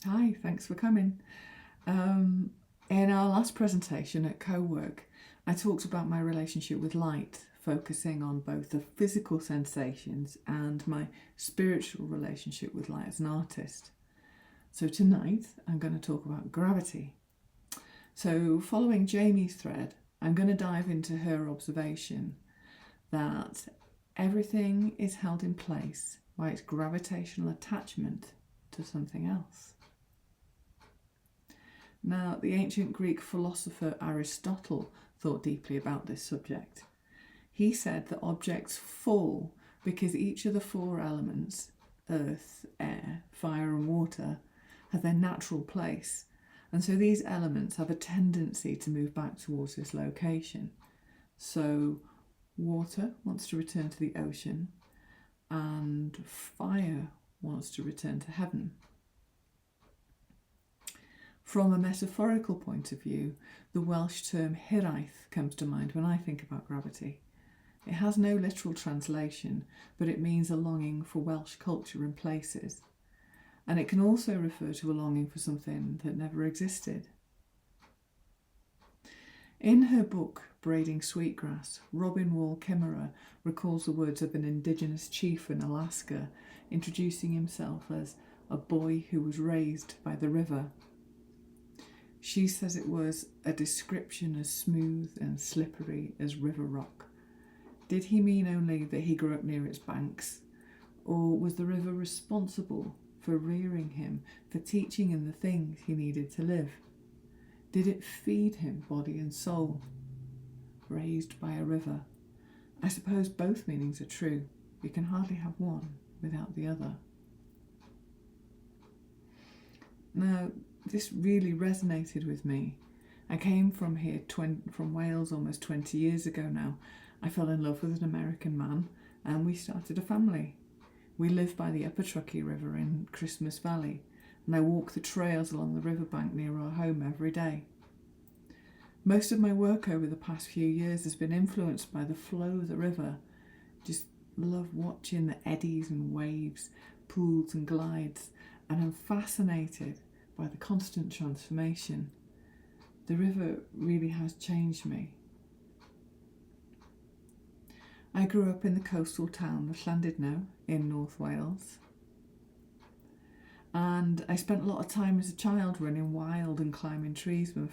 Hi, thanks for coming. In our last presentation at Co-Work, I talked about my relationship with light, focusing on both the physical sensations and my spiritual relationship with light as an artist. So tonight, I'm going to talk about gravity. So following Jamie's thread, I'm going to dive into her observation that everything is held in place by its gravitational attachment to something else. Now, the ancient Greek philosopher Aristotle thought deeply about this subject. He said that objects fall because each of the four elements, earth, air, fire and water, have their natural place, and so these elements have a tendency to move back towards this location. So water wants to return to the ocean and fire wants to return to heaven. From a metaphorical point of view, the Welsh term hiraeth comes to mind when I think about gravity. It has no literal translation, but it means a longing for Welsh culture and places. And it can also refer to a longing for something that never existed. In her book, Braiding Sweetgrass, Robin Wall Kimmerer recalls the words of an indigenous chief in Alaska, introducing himself as a boy who was raised by the river. She says it was a description as smooth and slippery as river rock. Did he mean only that he grew up near its banks? Or was the river responsible for rearing him, for teaching him the things he needed to live? Did it feed him body and soul? Raised by a river. I suppose both meanings are true. You can hardly have one without the other. Now, this really resonated with me. I came from from Wales almost 20 years ago now. I fell in love with an American man and we started a family. We live by the Upper Truckee River in Christmas Valley, and I walk the trails along the riverbank near our home every day. Most of my work over the past few years has been influenced by the flow of the river. Just love watching the eddies and waves, pools and glides, and I'm fascinated by the constant transformation. The river really has changed me. I grew up in the coastal town of Llandudno in North Wales, and I spent a lot of time as a child running wild and climbing trees with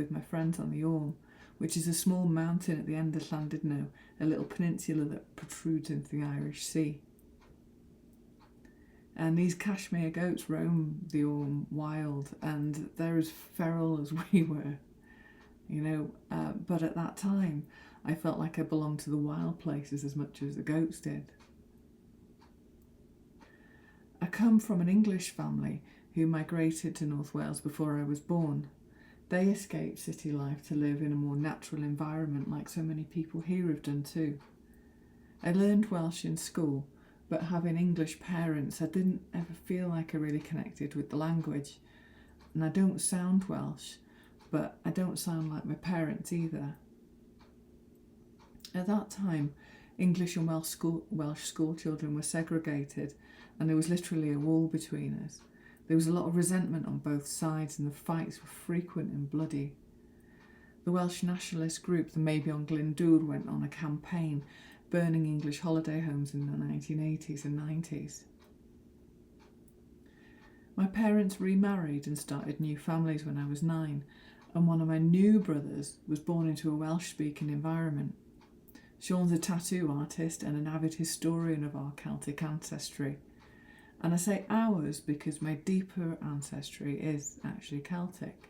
my friends on the Orme, which is a small mountain at the end of Llandudno, a little peninsula that protrudes into the Irish Sea. And these cashmere goats roam the Orme wild, and they're as feral as we were, but at that time I felt like I belonged to the wild places as much as the goats did. I come from an English family who migrated to North Wales before I was born. They escaped city life to live in a more natural environment like so many people here have done too. I learned Welsh in school, but having English parents, I didn't ever feel like I really connected with the language. And I don't sound Welsh, but I don't sound like my parents either. At that time, English and Welsh school children were segregated, and there was literally a wall between us. There was a lot of resentment on both sides, and the fights were frequent and bloody. The Welsh nationalist group, the Mabon Glyndŵr, went on a campaign burning English holiday homes in the 1980s and 90s. My parents remarried and started new families when I was 9, and one of my new brothers was born into a Welsh-speaking environment. Sean's a tattoo artist and an avid historian of our Celtic ancestry. And I say ours because my deeper ancestry is actually Celtic.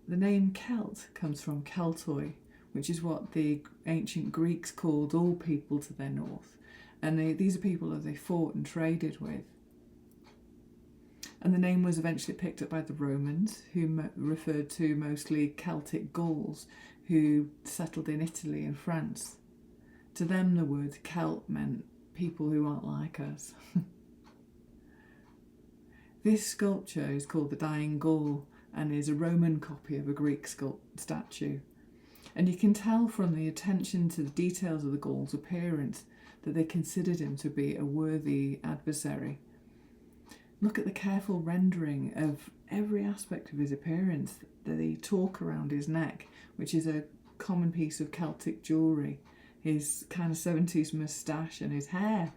The name Celt comes from Keltoi, which is what the ancient Greeks called all people to their north. And these are people that they fought and traded with. And the name was eventually picked up by the Romans, who referred to mostly Celtic Gauls who settled in Italy and France. To them, the word Celt meant people who aren't like us. This sculpture is called the Dying Gaul and is a Roman copy of a Greek statue. And you can tell from the attention to the details of the Gaul's appearance that they considered him to be a worthy adversary. Look at the careful rendering of every aspect of his appearance. The torque around his neck, which is a common piece of Celtic jewellery, his kind of 70s moustache and his hair.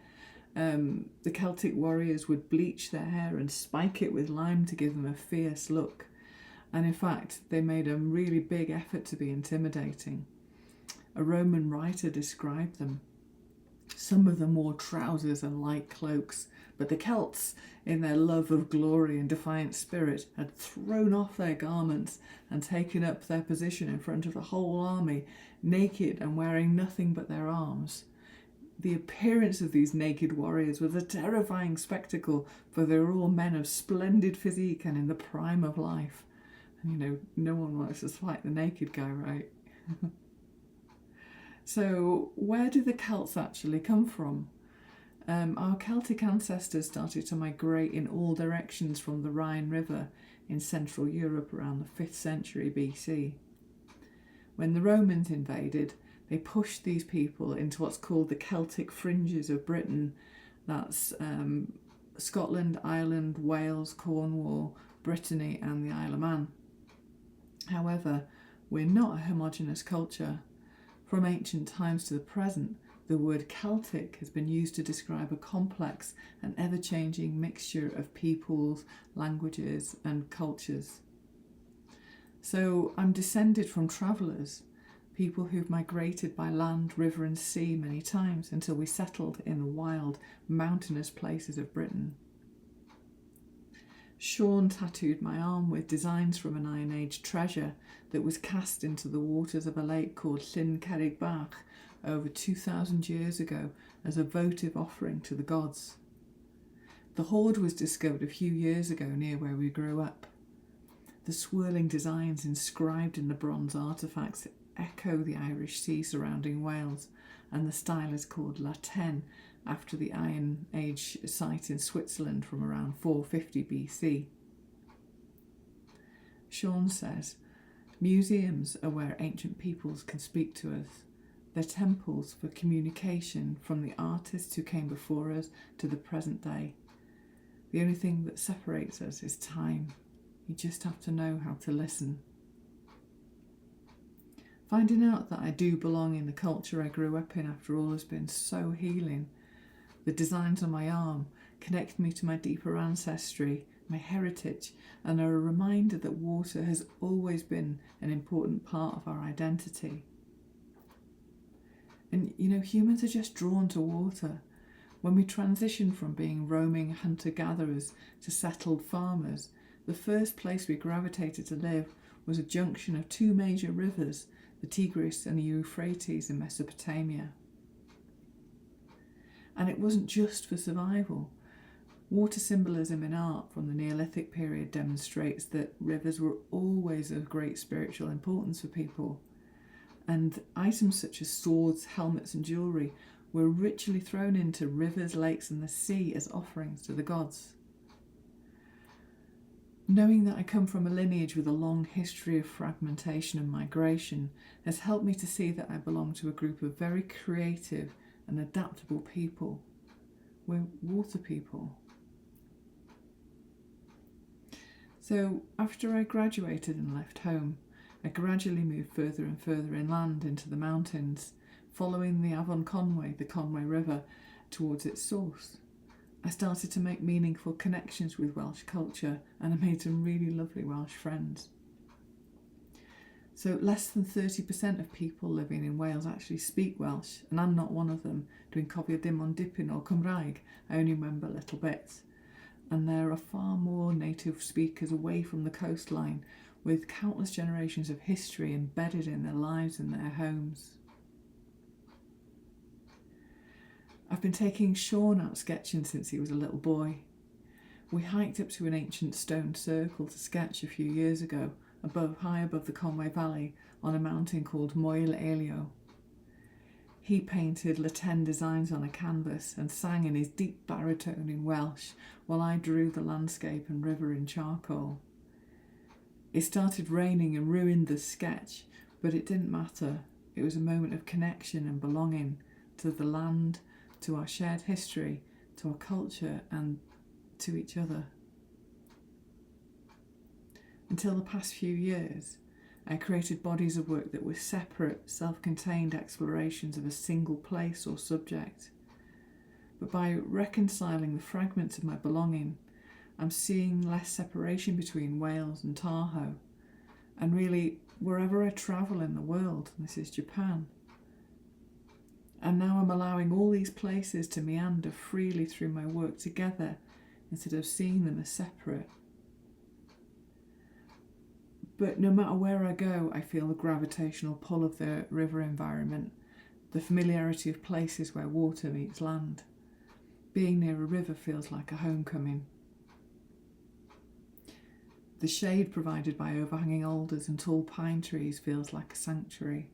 The Celtic warriors would bleach their hair and spike it with lime to give them a fierce look. And in fact, they made a really big effort to be intimidating. A Roman writer described them. Some of them wore trousers and light cloaks, but the Celts, in their love of glory and defiant spirit, had thrown off their garments and taken up their position in front of the whole army, naked and wearing nothing but their arms. The appearance of these naked warriors was a terrifying spectacle, for they were all men of splendid physique and in the prime of life. And no one wants to fight the naked guy, right? So where do the Celts actually come from? Our Celtic ancestors started to migrate in all directions from the Rhine River in Central Europe around the 5th century BC. When the Romans invaded, they pushed these people into what's called the Celtic fringes of Britain. That's Scotland, Ireland, Wales, Cornwall, Brittany and the Isle of Man. However, we're not a homogeneous culture. From ancient times to the present, the word Celtic has been used to describe a complex and ever-changing mixture of peoples, languages and cultures. So I'm descended from travellers, people who've migrated by land, river and sea many times until we settled in the wild, mountainous places of Britain. Sean tattooed my arm with designs from an Iron Age treasure that was cast into the waters of a lake called Llyn Cerrig Bach over 2,000 years ago as a votive offering to the gods. The hoard was discovered a few years ago near where we grew up. The swirling designs inscribed in the bronze artefacts echo the Irish Sea surrounding Wales, and the style is called La Tène, after the Iron Age site in Switzerland from around 450 BC. Sean says, museums are where ancient peoples can speak to us. They're temples for communication from the artists who came before us to the present day. The only thing that separates us is time. You just have to know how to listen. Finding out that I do belong in the culture I grew up in, after all, has been so healing. The designs on my arm connect me to my deeper ancestry, my heritage, and are a reminder that water has always been an important part of our identity. And humans are just drawn to water. When we transitioned from being roaming hunter-gatherers to settled farmers, the first place we gravitated to live was a junction of two major rivers, the Tigris and the Euphrates in Mesopotamia. And it wasn't just for survival. Water symbolism in art from the Neolithic period demonstrates that rivers were always of great spiritual importance for people. And items such as swords, helmets and jewellery were ritually thrown into rivers, lakes and the sea as offerings to the gods. Knowing that I come from a lineage with a long history of fragmentation and migration has helped me to see that I belong to a group of very creative and adaptable people. We're water people. So after I graduated and left home, I gradually moved further and further inland into the mountains, following the Avon Conway, the Conway River, towards its source. I started to make meaningful connections with Welsh culture, and I made some really lovely Welsh friends. So less than 30% of people living in Wales actually speak Welsh, and I'm not one of them. Dwi'n cofio dim ond dipyn o Cymraeg. I only remember little bits. And there are far more native speakers away from the coastline, with countless generations of history embedded in their lives and their homes. I've been taking Sean out sketching since he was a little boy. We hiked up to an ancient stone circle to sketch a few years ago, high above the Conway Valley, on a mountain called Moel Elio. He painted La Tène designs on a canvas and sang in his deep baritone in Welsh, while I drew the landscape and river in charcoal. It started raining and ruined the sketch, but it didn't matter. It was a moment of connection and belonging to the land, to our shared history, to our culture and to each other. Until the past few years, I created bodies of work that were separate, self-contained explorations of a single place or subject. But by reconciling the fragments of my belonging, I'm seeing less separation between Wales and Tahoe. And really, wherever I travel in the world, and this is Japan, and now I'm allowing all these places to meander freely through my work together instead of seeing them as separate. But no matter where I go, I feel the gravitational pull of the river environment, the familiarity of places where water meets land. Being near a river feels like a homecoming. The shade provided by overhanging alders and tall pine trees feels like a sanctuary.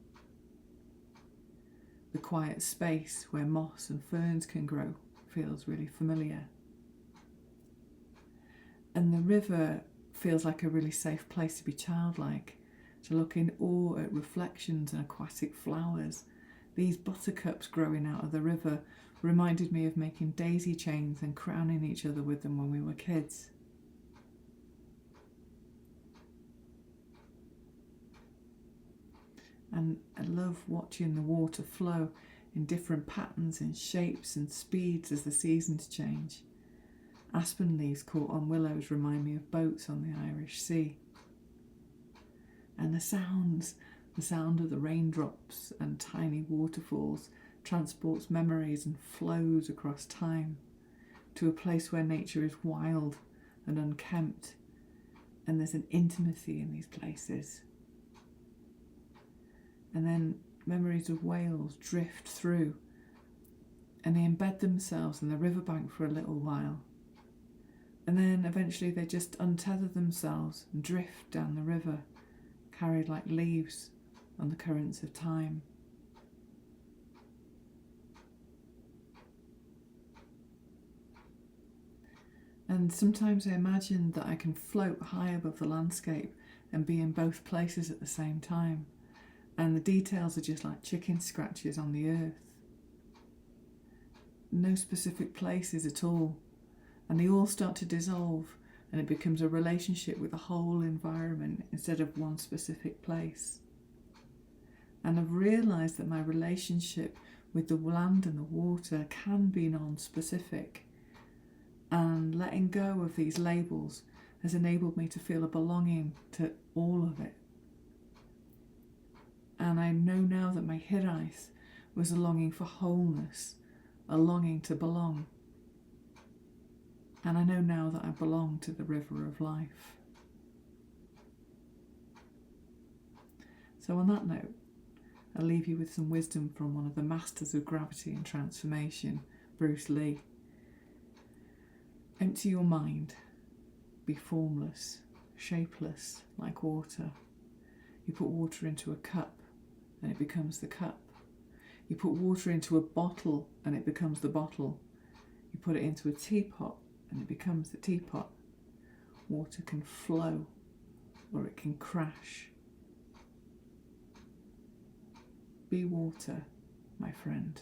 The quiet space where moss and ferns can grow feels really familiar. And the river feels like a really safe place to be childlike, to look in awe at reflections and aquatic flowers. These buttercups growing out of the river reminded me of making daisy chains and crowning each other with them when we were kids. And I love watching the water flow in different patterns and shapes and speeds as the seasons change. Aspen leaves caught on willows remind me of boats on the Irish Sea. And the sound of the raindrops and tiny waterfalls transports memories and flows across time to a place where nature is wild and unkempt, and there's an intimacy in these places. And then memories of Wales drift through, and they embed themselves in the riverbank for a little while. And then eventually they just untether themselves and drift down the river, carried like leaves on the currents of time. And sometimes I imagine that I can float high above the landscape and be in both places at the same time. And the details are just like chicken scratches on the earth. No specific places at all. And they all start to dissolve, and it becomes a relationship with the whole environment instead of one specific place. And I've realised that my relationship with the land and the water can be non-specific. And letting go of these labels has enabled me to feel a belonging to all of it. And I know now that my hirais was a longing for wholeness, a longing to belong. And I know now that I belong to the river of life. So on that note, I'll leave you with some wisdom from one of the masters of gravity and transformation, Bruce Lee. Empty your mind. Be formless, shapeless, like water. You put water into a cup and it becomes the cup. You put water into a bottle and it becomes the bottle. You put it into a teapot and it becomes the teapot. Water can flow or it can crash. Be water, my friend.